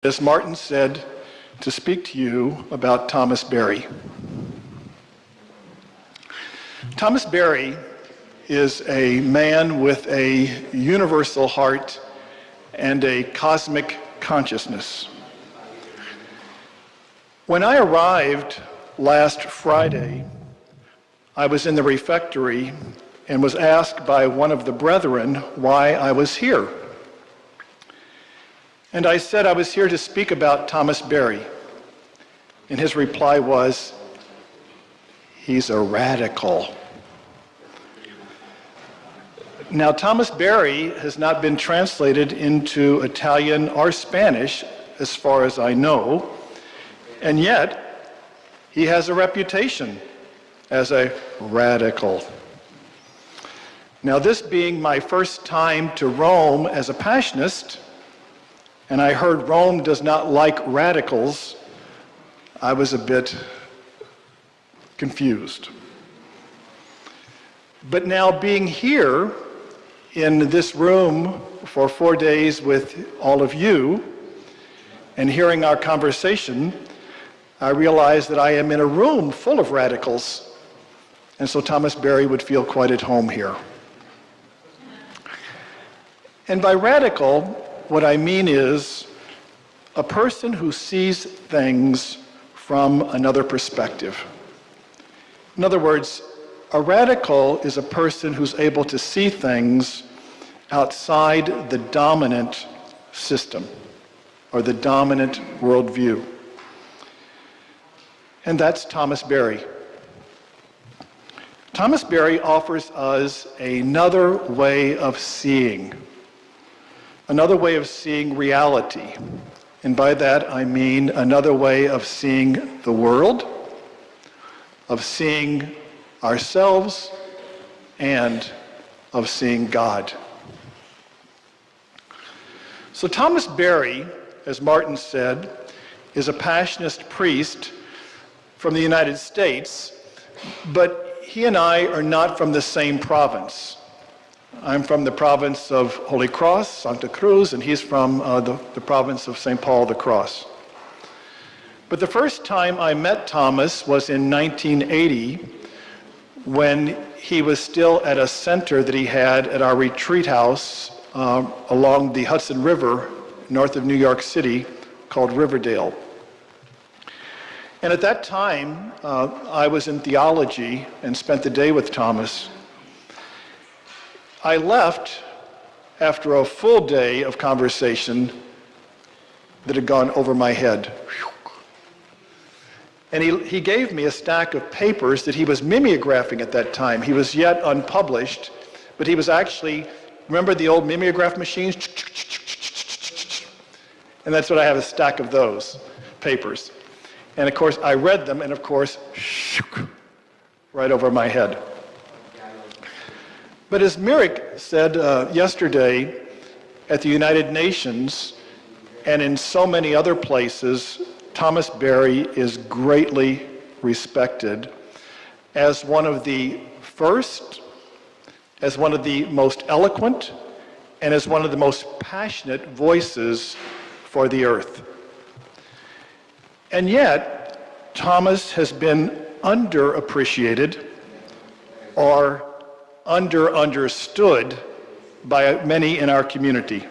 As Martin said, to speak to you about Thomas Berry. Thomas Berry is a man with a universal heart and a cosmic consciousness. When I arrived last Friday, I was in the refectory and was asked by one of the brethren why I was here. And I said I was here to speak about Thomas Berry. And his reply was, he's a radical. Now, Thomas Berry has not been translated into Italian or Spanish, as far as I know, and yet he has a reputation as a radical. Now, this being my first time to Rome as a passionist, and I heard Rome does not like radicals, I was a bit confused. But now being here in this room for 4 days with all of you and hearing our conversation, I realized that I am in a room full of radicals, and so Thomas Berry would feel quite at home here. And by radical, what I mean is a person who sees things from another perspective. In other words, a radical is a person who's able to see things outside the dominant system or the dominant worldview. And that's Thomas Berry. Thomas Berry offers us another way of seeing. Another way of seeing reality. And by that I mean another way of seeing the world, of seeing ourselves, and of seeing God. So Thomas Berry, as Martin said, is a passionist priest from the United States, but he and I are not from the same province. I'm from the province of Holy Cross, Santa Cruz, and he's from the province of St. Paul the Cross. But the first time I met Thomas was in 1980, when he was still at a center that he had at our retreat house along the Hudson River, north of New York City, called Riverdale. And at that time, I was in theology and spent the day with Thomas. I left after a full day of conversation that had gone over my head. And he gave me a stack of papers that he was mimeographing at that time. He was yet unpublished, but he was actually, remember the old mimeograph machines? And that's what I have, a stack of those papers. And of course, I read them, and of course, right over my head. But as Mirik said yesterday at the United Nations and in so many other places, Thomas Berry is greatly respected as one of the first, as one of the most eloquent, and as one of the most passionate voices for the earth. And yet, Thomas has been underappreciated or understood by many in our community.